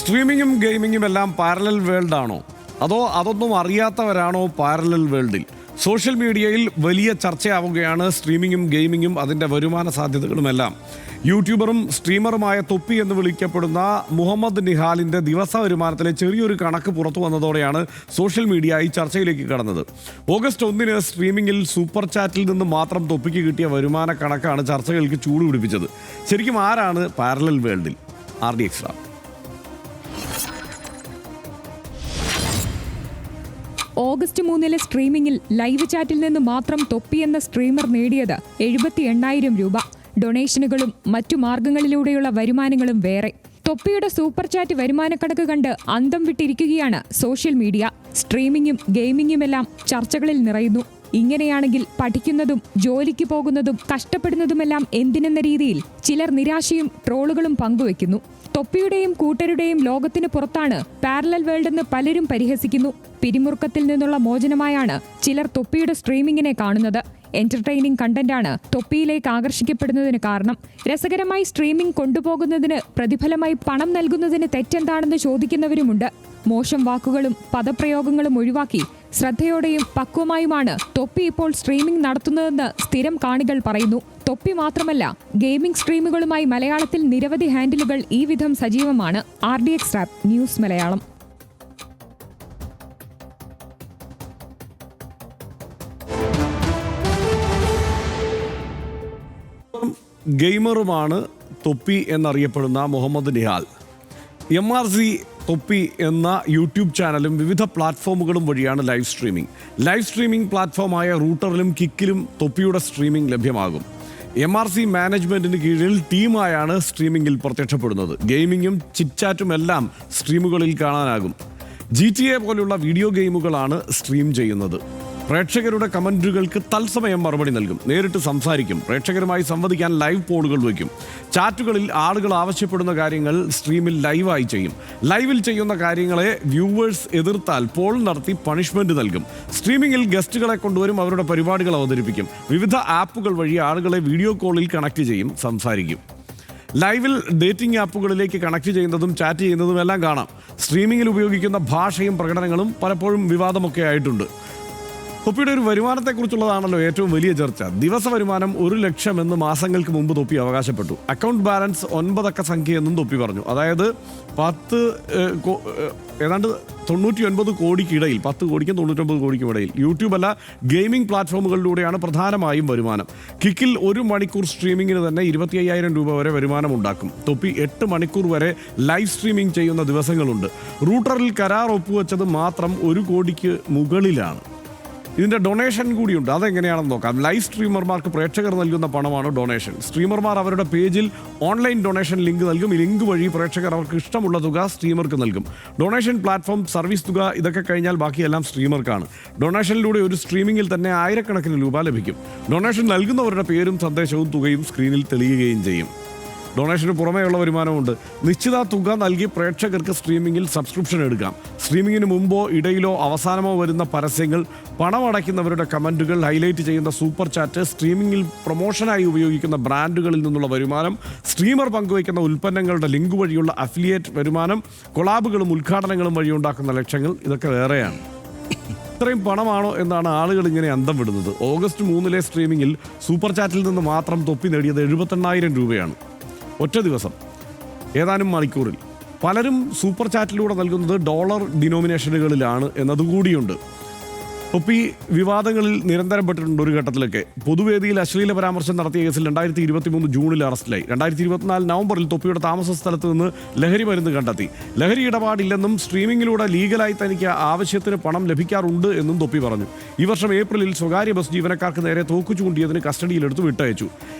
സ്ട്രീമിങ്ങും ഗെയിമിങ്ങും എല്ലാം parallel world ആണോ, അതോ അതൊന്നും അറിയാത്തവരാണോ പാരലൽ വേൾഡിൽ? സോഷ്യൽ മീഡിയയിൽ വലിയ ചർച്ചയാവുകയാണ് സ്ട്രീമിങ്ങും ഗെയിമിങ്ങും അതിൻ്റെ വരുമാന സാധ്യതകളുമെല്ലാം. യൂട്യൂബറും സ്ട്രീമറുമായ തൊപ്പി എന്ന് വിളിക്കപ്പെടുന്ന മുഹമ്മദ് നിഹാലിൻ്റെ ദിവസ വരുമാനത്തിലെ ചെറിയൊരു കണക്ക് പുറത്തു വന്നതോടെയാണ് സോഷ്യൽ മീഡിയ ഈ ചർച്ചയിലേക്ക് കടന്നത്. ഓഗസ്റ്റ് 1 സ്ട്രീമിങ്ങിൽ സൂപ്പർ ചാറ്റിൽ നിന്ന് മാത്രം തൊപ്പിക്ക് കിട്ടിയ വരുമാന കണക്കാണ് ചർച്ചകൾക്ക് ചൂടുപിടിപ്പിച്ചത്. ശരിക്കും ആരാണ് പാരലൽ വേൾഡിൽ? RDX റാം. ഓഗസ്റ്റ് 3 സ്ട്രീമിംഗിൽ ലൈവ് ചാറ്റിൽ നിന്ന് മാത്രം തൊപ്പി എന്ന സ്ട്രീമർ നേടിയത് 78,000 രൂപ. ഡൊണേഷനുകളും മറ്റു മാർഗങ്ങളിലൂടെയുള്ള വരുമാനങ്ങളും വേറെ. തൊപ്പിയുടെ സൂപ്പർ ചാറ്റ് വരുമാനക്കണക്ക് കണ്ട് അന്തം വിട്ടിരിക്കുകയാണ് സോഷ്യൽ മീഡിയ. സ്ട്രീമിങ്ങും ഗെയിമിങ്ങുമെല്ലാം ചർച്ചകളിൽ നിറയുന്നു. ഇങ്ങനെയാണെങ്കിൽ പഠിക്കുന്നതും ജോലിക്ക് പോകുന്നതും കഷ്ടപ്പെടുന്നതുമെല്ലാം എന്തിനെന്ന രീതിയിൽ ചിലർ നിരാശയും ട്രോളുകളും പങ്കുവെക്കുന്നു. തൊപ്പിയുടെയും കൂട്ടരുടെയും ലോകത്തിന് പുറത്താണ് പാരലൽ വേൾഡ് എന്ന് പലരും പരിഹസിക്കുന്നു. പിരിമുറുക്കത്തിൽ നിന്നുള്ള മോചനമായാണ് ചിലർ തൊപ്പിയുടെ സ്ട്രീമിങ്ങിനെ കാണുന്നത്. എന്റർടൈനിങ് കണ്ടന്റാണ് തൊപ്പിയിലേക്ക് ആകർഷിക്കപ്പെടുന്നതിന് കാരണം. രസകരമായി സ്ട്രീമിംഗ് കൊണ്ടുപോകുന്നതിന് പ്രതിഫലമായി പണം നൽകുന്നതിന് തെറ്റെന്താണെന്ന് ചോദിക്കുന്നവരുമുണ്ട്. മോശം വാക്കുകളും പദപ്രയോഗങ്ങളും ഒഴിവാക്കി ശ്രദ്ധയോടെയും പക്വമായുമാണ് തൊപ്പി ഇപ്പോൾ സ്ട്രീമിംഗ് നടത്തുന്നതെന്ന് സ്ഥിരം കാണികൾ പറയുന്നു. തൊപ്പി മാത്രമല്ല, ഗെയിമിംഗ് സ്ട്രീമുകളുമായി മലയാളത്തിൽ നിരവധി ഹാൻഡിലുകൾ ഈ വിധം സജീവമാണ്. RDX rap news Malayalam. ഗെയിമറുമാണ് തൊപ്പി എന്നറിയപ്പെടുന്ന മുഹമ്മദ് നിഹാൽ. MRC തൊപ്പി എന്ന യൂട്യൂബ് ചാനലും വിവിധ പ്ലാറ്റ്ഫോമുകളും വഴിയാണ് ലൈവ് സ്ട്രീമിംഗ് പ്ലാറ്റ്ഫോമായ റൂട്ടറിലും കിക്കിലും തൊപ്പിയുടെ സ്ട്രീമിംഗ് ലഭ്യമാകും. MRC മാനേജ്മെൻറ്റിന് കീഴിൽ ടീമായാണ് സ്ട്രീമിംഗിൽ പ്രത്യക്ഷപ്പെടുന്നത്. ഗെയിമിങ്ങും ചിറ്റ്ചാറ്റും എല്ലാം സ്ട്രീമുകളിൽ കാണാനാകും. GTA പോലുള്ള വീഡിയോ ഗെയിമുകളാണ് സ്ട്രീം ചെയ്യുന്നത്. പ്രേക്ഷകരുടെ കമൻറ്റുകൾക്ക് തത്സമയം മറുപടി നൽകും, നേരിട്ട് സംസാരിക്കും, പ്രേക്ഷകരുമായി സംവദിക്കാൻ ലൈവ് പോളുകൾ വയ്ക്കും. ചാറ്റുകളിൽ ആളുകൾ ആവശ്യപ്പെടുന്ന കാര്യങ്ങൾ സ്ട്രീമിൽ ലൈവായി ചെയ്യും. ലൈവിൽ ചെയ്യുന്ന കാര്യങ്ങളെ വ്യൂവേഴ്സ് എതിർത്താൽ പോൾ നടത്തി പണിഷ്മെൻറ്റ് നൽകും. സ്ട്രീമിങ്ങിൽ ഗസ്റ്റുകളെ കൊണ്ടുവരും, അവരുടെ പരിപാടികൾ അവതരിപ്പിക്കും. വിവിധ ആപ്പുകൾ വഴി ആളുകളെ വീഡിയോ കോളിൽ കണക്ട് ചെയ്യും, സംസാരിക്കും. ലൈവിൽ ഡേറ്റിംഗ് ആപ്പുകളിലേക്ക് കണക്ട് ചെയ്യുന്നതും ചാറ്റ് ചെയ്യുന്നതും എല്ലാം കാണാം. സ്ട്രീമിങ്ങിൽ ഉപയോഗിക്കുന്ന ഭാഷയും പ്രകടനങ്ങളും പലപ്പോഴും വിവാദമൊക്കെ ആയിട്ടുണ്ട്. തൊപ്പിയുടെ ഒരു വരുമാനത്തെക്കുറിച്ചുള്ളതാണല്ലോ ഏറ്റവും വലിയ ചർച്ച. ദിവസ വരുമാനം 1 ലക്ഷം എന്ന് മാസങ്ങൾക്ക് മുമ്പ് തൊപ്പി അവകാശപ്പെട്ടു. അക്കൗണ്ട് ബാലൻസ് 9 അക്ക സംഖ്യ എന്നും തൊപ്പി പറഞ്ഞു. അതായത് ഏതാണ്ട് 99 കോടിക്കിടയിൽ, 10 കോടിക്കും 99 കോടിക്കും ഇടയിൽ. യൂട്യൂബ് അല്ല, ഗെയിമിംഗ് പ്ലാറ്റ്ഫോമുകളിലൂടെയാണ് പ്രധാനമായും വരുമാനം. കിക്കിൽ 1 മണിക്കൂർ സ്ട്രീമിങ്ങിന് തന്നെ 25,000 രൂപ വരെ വരുമാനം ഉണ്ടാക്കും. തൊപ്പി 8 മണിക്കൂർ വരെ ലൈവ് സ്ട്രീമിംഗ് ചെയ്യുന്ന ദിവസങ്ങളുണ്ട്. റൂട്ടറിൽ കരാർ ഒപ്പുവെച്ചത് മാത്രം 1 കോടിക്ക് മുകളിലാണ്. ഇതിൻ്റെ ഡൊണേഷൻ കൂടിയുണ്ട്. അതെങ്ങനെയാണെന്ന് നോക്കാം. ലൈവ് സ്ട്രീമർമാർക്ക് പ്രേക്ഷകർ നൽകുന്ന പണമാണ് ഡൊണേഷൻ. സ്ട്രീമർമാർ അവരുടെ പേജിൽ ഓൺലൈൻ ഡൊണേഷൻ ലിങ്ക് നൽകും. ഈ ലിങ്ക് വഴി പ്രേക്ഷകർ അവർക്ക് ഇഷ്ടമുള്ള തുക സ്ട്രീമർക്ക് നൽകും. ഡൊണേഷൻ പ്ലാറ്റ്ഫോം, സർവീസ് തുക ഇതൊക്കെ കഴിഞ്ഞാൽ ബാക്കിയെല്ലാം സ്ട്രീമർക്കാണ്. ഡൊണേഷനിലൂടെ ഒരു സ്ട്രീമിങ്ങിൽ തന്നെ ആയിരക്കണക്കിന് രൂപ ലഭിക്കും. ഡൊണേഷൻ നൽകുന്നവരുടെ പേരും സന്ദേശവും തുകയും സ്ക്രീനിൽ തെളിയുകയും ചെയ്യും. ഡൊണേഷന് പുറമേയുള്ള വരുമാനമുണ്ട്. നിശ്ചിത തുക നൽകി പ്രേക്ഷകർക്ക് സ്ട്രീമിങ്ങിൽ സബ്സ്ക്രിപ്ഷൻ എടുക്കാം. സ്ട്രീമിങ്ങിന് മുമ്പോ ഇടയിലോ അവസാനമോ വരുന്ന പരസ്യങ്ങൾ, പണമടയ്ക്കുന്നവരുടെ കമൻറ്റുകൾ, ഹൈലൈറ്റ് ചെയ്യുന്ന സൂപ്പർ ചാറ്റ്, സ്ട്രീമിങ്ങിൽ പ്രൊമോഷനായി ഉപയോഗിക്കുന്ന ബ്രാൻഡുകളിൽ നിന്നുള്ള വരുമാനം, സ്ട്രീമർ പങ്കുവയ്ക്കുന്ന ഉൽപ്പന്നങ്ങളുടെ ലിങ്ക് വഴിയുള്ള അഫിലിയേറ്റ് വരുമാനം, കൊളാബുകളും ഉദ്ഘാടനങ്ങളും വഴി ഉണ്ടാക്കുന്ന ലക്ഷ്യങ്ങൾ, ഇതൊക്കെ വേറെയാണ്. ഇത്രയും പണമാണോ എന്നാണ് ആളുകൾ ഇങ്ങനെ അന്തം വിടുന്നത്. ഓഗസ്റ്റ് 3 സ്ട്രീമിങ്ങിൽ സൂപ്പർ ചാറ്റിൽ നിന്ന് മാത്രം തൊപ്പി നേടിയത് 78,000 രൂപയാണ്. ഒറ്റ ദിവസം, ഏതാനും മണിക്കൂറിൽ. പലരും സൂപ്പർ ചാറ്റിലൂടെ നൽകുന്നത് ഡോളർ ഡിനോമിനേഷനുകളിലാണ് എന്നതുകൂടിയുണ്ട്. തൊപ്പി വിവാദങ്ങളിൽ നിരന്തരം പെട്ടിട്ടുണ്ട്. ഒരു ഘട്ടത്തിലൊക്കെ പൊതുവേദിയിൽ അശ്ലീല പരാമർശം നടത്തിയ കേസിൽ 2023 ജൂണിൽ അറസ്റ്റിലായി. 2024 നവംബറിൽ തൊപ്പിയുടെ താമസ സ്ഥലത്ത് നിന്ന് ലഹരി മരുന്ന് കണ്ടെത്തി. ലഹരി ഇടപാടില്ലെന്നും സ്ട്രീമിങ്ങിലൂടെ ലീഗലായി തനിക്ക് ആവശ്യത്തിന് പണം ലഭിക്കാറുണ്ട് എന്നും തൊപ്പി പറഞ്ഞു. ഈ വർഷം ഏപ്രിലിൽ സ്വകാര്യ ബസ് ജീവനക്കാർക്ക് നേരെ തോക്കു ചൂണ്ടിയതിന് കസ്റ്റഡിയിലെടുത്ത് വിട്ടയച്ചു.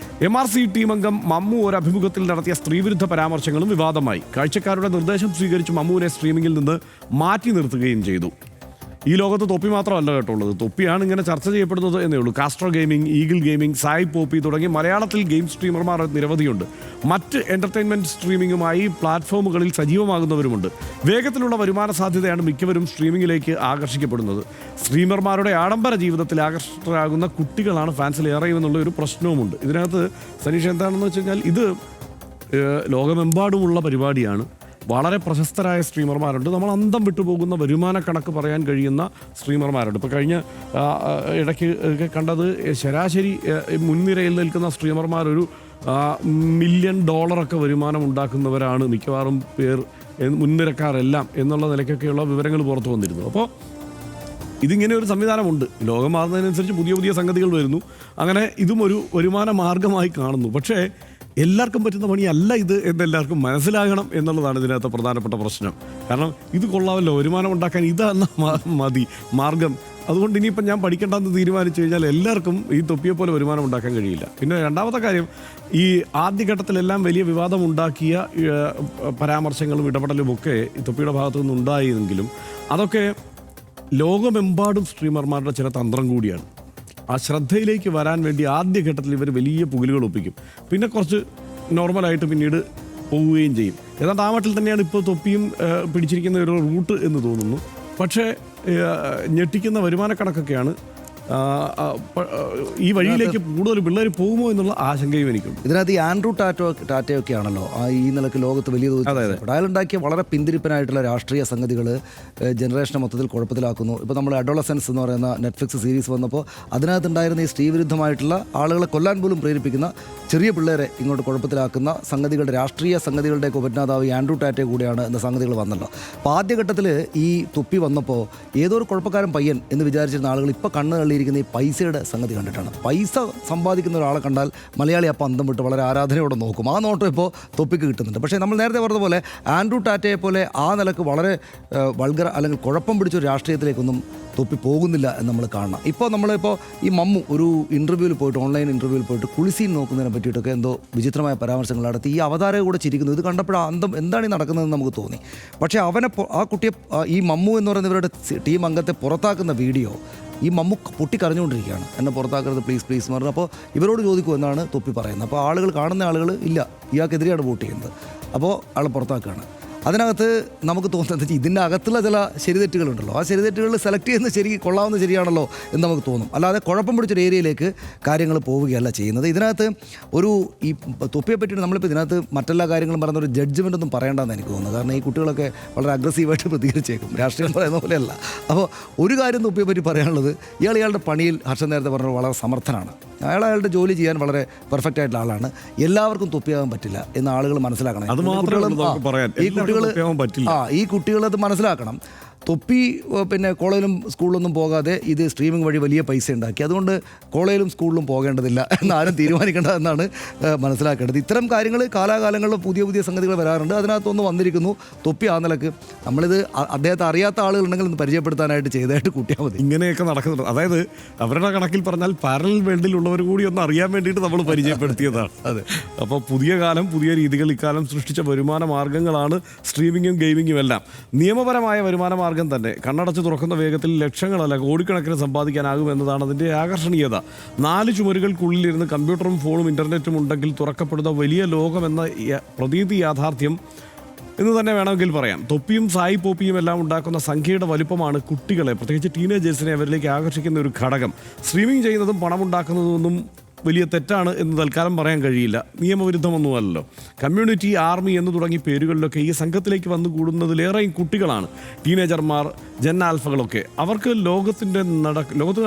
MRC ടീം അംഗം മമ്മു ഒരു അഭിമുഖത്തിൽ നടത്തിയ സ്ത്രീവിരുദ്ധ പരാമർശങ്ങളും വിവാദമായി. കാഴ്ചക്കാരുടെ നിർദ്ദേശം സ്വീകരിച്ച് മമ്മുവിനെ സ്ട്രീമിങ്ങിൽ നിന്ന് മാറ്റി നിർത്തുകയും ചെയ്തു. ഈ ലോകത്ത് തൊപ്പി മാത്രമല്ല കേട്ടുള്ളത്. തൊപ്പിയാണ് ഇങ്ങനെ ചർച്ച ചെയ്യപ്പെടുന്നത് എന്നേ ഉള്ളൂ. Castro gaming, Eagle gaming, Sai Poppy തുടങ്ങി മലയാളത്തിൽ ഗെയിം സ്ട്രീമർമാർ നിരവധിയുണ്ട്. മറ്റ് എൻ്റർടൈൻമെൻറ്റ് സ്ട്രീമിങ്ങുമായി പ്ലാറ്റ്ഫോമുകളിൽ സജീവമാകുന്നവരുമുണ്ട്. വേഗത്തിലുള്ള വരുമാന സാധ്യതയാണ് മിക്കവരും സ്ട്രീമിങ്ങിലേക്ക് ആകർഷിക്കപ്പെടുന്നത്. സ്ട്രീമർമാരുടെ ആഡംബര ജീവിതത്തിൽ ആകർഷകരാകുന്ന കുട്ടികളാണ് ഫാൻസിൽ ഏറെയുമെന്നുള്ള ഒരു പ്രശ്നവുമുണ്ട്. ഇതിനകത്ത് സനീഷ് എന്താണെന്ന് വെച്ച് കഴിഞ്ഞാൽ, ഇത് ലോകമെമ്പാടുമുള്ള പരിപാടിയാണ്. വളരെ പ്രശസ്തരായ സ്ട്രീമർമാരുണ്ട്, നമ്മൾ അന്തം വിട്ടുപോകുന്ന വരുമാന കണക്ക് പറയാൻ കഴിയുന്ന സ്ട്രീമർമാരുണ്ട്. ഇപ്പോൾ കഴിഞ്ഞ ഇടയ്ക്ക് ഒക്കെ കണ്ടത് ശരാശരി മുൻനിരയിൽ നിൽക്കുന്ന സ്ട്രീമർമാർ ഒരു $1 മില്യൺ വരുമാനം ഉണ്ടാക്കുന്നവരാണ് മിക്കവാറും പേർ, മുൻനിരക്കാരെല്ലാം എന്നുള്ള നിലയ്ക്കൊക്കെയുള്ള വിവരങ്ങൾ പുറത്തു വന്നിരുന്നു. അപ്പോൾ ഇതിങ്ങനെ ഒരു സംവിധാനമുണ്ട്. ലോകം മാറുന്നതിനനുസരിച്ച് പുതിയ പുതിയ സംഗതികൾ വരുന്നു. അങ്ങനെ ഇതും ഒരു വരുമാന മാർഗമായി കാണുന്നു. പക്ഷേ എല്ലാവർക്കും പറ്റുന്ന പണിയല്ല ഇത് എന്നെല്ലാവർക്കും മനസ്സിലാകണം എന്നുള്ളതാണ് ഇതിനകത്ത് പ്രധാനപ്പെട്ട പ്രശ്നം. കാരണം ഇത് കൊള്ളാമല്ലോ, വരുമാനം ഉണ്ടാക്കാൻ ഇതാണ് മതി മാർഗം. അതുകൊണ്ട് ഇനിയിപ്പം ഞാൻ പഠിക്കേണ്ടെന്ന് തീരുമാനിച്ചു കഴിഞ്ഞാൽ എല്ലാവർക്കും ഈ തൊപ്പിയെ പോലെ വരുമാനം ഉണ്ടാക്കാൻ കഴിയില്ല. പിന്നെ രണ്ടാമത്തെ കാര്യം, ഈ ആദ്യഘട്ടത്തിലെല്ലാം വലിയ വിവാദമുണ്ടാക്കിയ പരാമർശങ്ങളും ഇടപെടലും ഒക്കെ ഈ തൊപ്പിയുടെ ഭാഗത്തു നിന്നുണ്ടായെങ്കിലും അതൊക്കെ ലോകമെമ്പാടും സ്ട്രീമർമാരുടെ ചില തന്ത്രം കൂടിയാണ്. ആ ശ്രദ്ധയിലേക്ക് വരാൻ വേണ്ടി ആദ്യഘട്ടത്തിൽ ഇവർ വലിയ പുകിലുകൾ ഒപ്പിക്കും, പിന്നെ കുറച്ച് നോർമലായിട്ട് പിന്നീട് പോവുകയും ചെയ്യും. ഏതാണ്ട് ആ മട്ടിൽ തന്നെയാണ് ഇപ്പോൾ തൊപ്പിയും പിടിച്ചിരിക്കുന്ന ഒരു റൂട്ട് എന്ന് തോന്നുന്നു. പക്ഷേ ഞെട്ടിക്കുന്ന വരുമാന കണക്കൊക്കെയാണ്. ഈ വഴിയിലേക്ക് കൂടുതൽ പിള്ളേർ പോകുമോ എന്നുള്ള ആശങ്കയും എനിക്കുണ്ട്. ഇതിനകത്ത് ഈ ആൻഡ്രൂ ടാറ്റയൊക്കെ ആണല്ലോ ഈ നിലക്ക് ലോകത്ത് വലിയ തോതിൽ അയാളുണ്ടാക്കിയ വളരെ പിന്തിരിപ്പനായിട്ടുള്ള രാഷ്ട്രീയ സംഗതികൾ ജനറേഷനെ മൊത്തത്തിൽ കുഴപ്പത്തിലാക്കുന്നു. ഇപ്പോൾ നമ്മൾ അഡോളസൻസ് എന്ന് പറയുന്ന നെറ്റ്ഫ്ലിക്സ് സീരീസ് വന്നപ്പോൾ അതിനകത്തുണ്ടായിരുന്ന ഈ സ്ത്രീവിരുദ്ധമായിട്ടുള്ള ആളുകളെ കൊല്ലാൻ പോലും പ്രേരിപ്പിക്കുന്ന ചെറിയ പിള്ളേരെ ഇങ്ങോട്ട് കുഴപ്പത്തിലാക്കുന്ന സംഗതികളുടെ രാഷ്ട്രീയ സംഗതികളുടെയൊക്കെ ഉപജ്ഞാതാവ് ആൻഡ്രൂ ടാറ്റയെ കൂടിയാണ് എന്ന സംഗതികൾ വന്നല്ലോ. അപ്പോൾ ആദ്യഘട്ടത്തിൽ ഈ തൊപ്പി വന്നപ്പോൾ ഏതോ ഒരു കുഴപ്പക്കാരൻ പയ്യൻ എന്ന് വിചാരിച്ചിരുന്ന ആളുകൾ ഇപ്പോൾ കണ്ണ് തള്ളിയിരിക്കുന്ന ഈ പൈസയുടെ സംഗതി കണ്ടിട്ടാണ്. പൈസ സമ്പാദിക്കുന്ന ഒരാളെ കണ്ടാൽ മലയാളി അപ്പം അന്തം വിട്ട് വളരെ ആരാധനയോടെ നോക്കും. ആ നോട്ടം ഇപ്പോൾ തൊപ്പിക്ക് കിട്ടുന്നുണ്ട്. പക്ഷേ നമ്മൾ നേരത്തെ പറഞ്ഞ പോലെ ആൻഡ്രൂ ടാറ്റയെ പോലെ ആ നിലക്ക് വളരെ വൾഗർ അല്ലെങ്കിൽ കുഴപ്പം പിടിച്ചൊരു രാഷ്ട്രീയത്തിലേക്കൊന്നും തൊപ്പി പോകുന്നില്ല എന്ന് നമ്മൾ കാണണം. ഇപ്പോൾ നമ്മളിപ്പോൾ ഈ മമ്മു ഒരു ഇൻ്റർവ്യൂവിൽ പോയിട്ട് ഓൺലൈൻ ഇൻ്റർവ്യൂവിൽ പോയിട്ട് കുളിസീൻ നോക്കുന്നതിനെ പറ്റിയിട്ടൊക്കെ എന്തോ വിചിത്രമായ പരാമർശങ്ങൾ നടത്തി. ഈ അവതാരം കൂടെ ചിരിക്കുന്നു. ഇത് കണ്ടപ്പോൾ അന്തം എന്താണ് ഈ നടക്കുന്നതെന്ന് നമുക്ക് തോന്നി. പക്ഷേ ആ കുട്ടിയെ ഈ മമ്മു എന്ന് പറയുന്ന ഇവരുടെ ടീം അംഗത്തെ പുറത്താക്കുന്ന വീഡിയോ ഈ മമ്മു പൊട്ടിക്കരഞ്ഞുകൊണ്ടിരിക്കുകയാണ്, എന്നെ പുറത്താക്കരുത് പ്ലീസ് പ്ലീസ് എന്ന് പറഞ്ഞു. അപ്പോൾ ഇവരോട് ചോദിക്കും എന്നാണ് തൊപ്പി പറയുന്നത്. അപ്പോൾ ആളുകൾ കാണുന്ന ആളുകൾ ഇല്ല, ഇയാൾക്കെതിരെയാണ് വോട്ട് ചെയ്യുന്നത്. അപ്പോൾ ആളെ പുറത്താക്കുകയാണ്. അതിനകത്ത് നമുക്ക് തോന്നുന്നത് ഇതിൻ്റെ അകത്തുള്ള ചില ശരിതെറ്റുകളുണ്ടല്ലോ, ആ ശരിതെറ്റുകളിൽ സെലക്ട് ചെയ്യുന്നത് ശരി കൊള്ളാവുന്ന ശരിയാണല്ലോ എന്ന് നമുക്ക് തോന്നും. അല്ലാതെ കുഴപ്പം പിടിച്ചൊരു ഏരിയയിലേക്ക് കാര്യങ്ങൾ പോവുകയല്ല ചെയ്യുന്നത്. ഇതിനകത്ത് ഒരു ഈ തൊപ്പിയെ പറ്റിയിട്ട് നമ്മളിപ്പോൾ ഇതിനകത്ത് മറ്റെല്ലാ കാര്യങ്ങളും പറയുന്ന ഒരു ജഡ്ജ്മെൻ്റ് ഒന്നും പറയേണ്ടെന്ന് എനിക്ക് തോന്നുന്നു. കാരണം ഈ കുട്ടികളൊക്കെ വളരെ അഗ്രസീവായിട്ട് പ്രതികരിച്ചേക്കും, രാഷ്ട്രീയം പറയുന്ന പോലെയല്ല. അപ്പോൾ ഒരു കാര്യം തൊപ്പിയെ പറ്റി പറയാനുള്ളത്, ഇയാളുടെ പണിയിൽ ഹർഷൻ നേരത്തെ പറഞ്ഞത് വളരെ സമർത്ഥനാണ്. അയാളുടെ ജോലി ചെയ്യാൻ വളരെ പെർഫെക്റ്റ് ആയിട്ടുള്ള ആളാണ്. എല്ലാവർക്കും തൊപ്പിയാകാൻ പറ്റില്ല എന്ന് ആളുകൾ മനസ്സിലാക്കണം. ഈ കുട്ടികളത് മനസ്സിലാക്കണം. തൊപ്പി പിന്നെ കോളേജിലും സ്കൂളിലൊന്നും പോകാതെ ഇത് സ്ട്രീമിംഗ് വഴി വലിയ പൈസ ഉണ്ടാക്കി. അതുകൊണ്ട് കോളേജിലും സ്കൂളിലും പോകേണ്ടതില്ല എന്നാരും തീരുമാനിക്കേണ്ട എന്നാണ് മനസ്സിലാക്കേണ്ടത്. ഇത്തരം കാര്യങ്ങൾ കാലാകാലങ്ങളിൽ പുതിയ പുതിയ സംഗതികൾ വരാറുണ്ട്. അതിനകത്തൊന്ന് വന്നിരിക്കുന്നു തൊപ്പി ആ നിലക്ക്. നമ്മളിത് അദ്ദേഹത്തെ അറിയാത്ത ആളുകളുണ്ടെങ്കിൽ ഒന്ന് പരിചയപ്പെടുത്താനായിട്ട് ചെയ്തതായിട്ട് കൂട്ടിയാൽ മതി. ഇങ്ങനെയൊക്കെ നടക്കുന്നുണ്ട്. അതായത് അവരുടെ കണക്കിൽ പറഞ്ഞാൽ പാരലൽ വേൾഡിലുള്ളവർ കൂടി ഒന്ന് അറിയാൻ വേണ്ടിയിട്ട് നമ്മൾ പരിചയപ്പെടുത്തിയതാണ്. അതെ. അപ്പോൾ പുതിയ കാലം പുതിയ രീതികൾ ഇക്കാലം സൃഷ്ടിച്ച വരുമാന മാർഗ്ഗങ്ങളാണ് സ്ട്രീമിങ്ങും ഗെയിമിങ്ങും എല്ലാം. നിയമപരമായ വരുമാന മാർഗ്ഗം തന്നെ കണ്ണടച്ച് തുറക്കുന്ന വേഗത്തിൽ ലക്ഷങ്ങളല്ല കോടിക്കണക്കിന് സമ്പാദിക്കാനാകും എന്നതാണ് അതിൻ്റെ ആകർഷണീയത. 4 ചുമരുകൾക്കുള്ളിലിരുന്ന് കമ്പ്യൂട്ടറും ഫോണും ഇൻ്റർനെറ്റും ഉണ്ടെങ്കിൽ തുറക്കപ്പെടുന്ന വലിയ ലോകമെന്ന പ്രതീതി യാഥാർത്ഥ്യം എന്ന് തന്നെ വേണമെങ്കിൽ പറയാം. തൊപ്പിയും സായി പോപ്പിയും എല്ലാം ഉണ്ടാക്കുന്ന സംഖ്യയുടെ വലുപ്പമാണ് കുട്ടികളെ, പ്രത്യേകിച്ച് ടീനേജേഴ്സിനെ അവരിലേക്ക് ആകർഷിക്കുന്ന ഒരു ഘടകം. സ്ട്രീമിംഗ് ചെയ്യുന്നതും പണമുണ്ടാക്കുന്നതൊന്നും വലിയ തെറ്റാണ് എന്ന് തൽക്കാലം പറയാൻ കഴിയില്ല. നിയമവിരുദ്ധമൊന്നുമല്ലോ. കമ്മ്യൂണിറ്റി, ആർമി എന്ന് തുടങ്ങി പേരുകളിലൊക്കെ ഈ സംഘത്തിലേക്ക് വന്നു കൂടുന്നതിലേറെയും കുട്ടികളാണ്. ടീനേജർമാർ, ജൻ ആൽഫകളൊക്കെ. അവർക്ക് ലോകത്ത്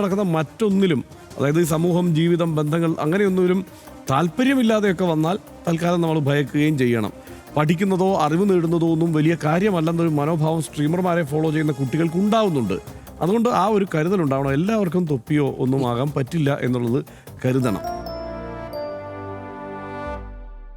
നടക്കുന്ന മറ്റൊന്നിലും, അതായത് സമൂഹം, ജീവിതം, ബന്ധങ്ങൾ അങ്ങനെയൊന്നിലും താല്പര്യമില്ലാതെയൊക്കെ വന്നാൽ തൽക്കാലം നമ്മൾ ഭയക്കുകയും ചെയ്യണം. പഠിക്കുന്നതോ അറിവ് നേടുന്നതോ ഒന്നും വലിയ കാര്യമല്ലെന്നൊരു മനോഭാവം സ്ട്രീമർമാരെ ഫോളോ ചെയ്യുന്ന കുട്ടികൾക്ക് ഉണ്ടാവുന്നുണ്ട്. അതുകൊണ്ട് ആ ഒരു കരുതലുണ്ടാവണം. എല്ലാവർക്കും തൊപ്പിയോ ഒന്നും ആകാൻ പറ്റില്ല എന്നുള്ളത് കരുതണം.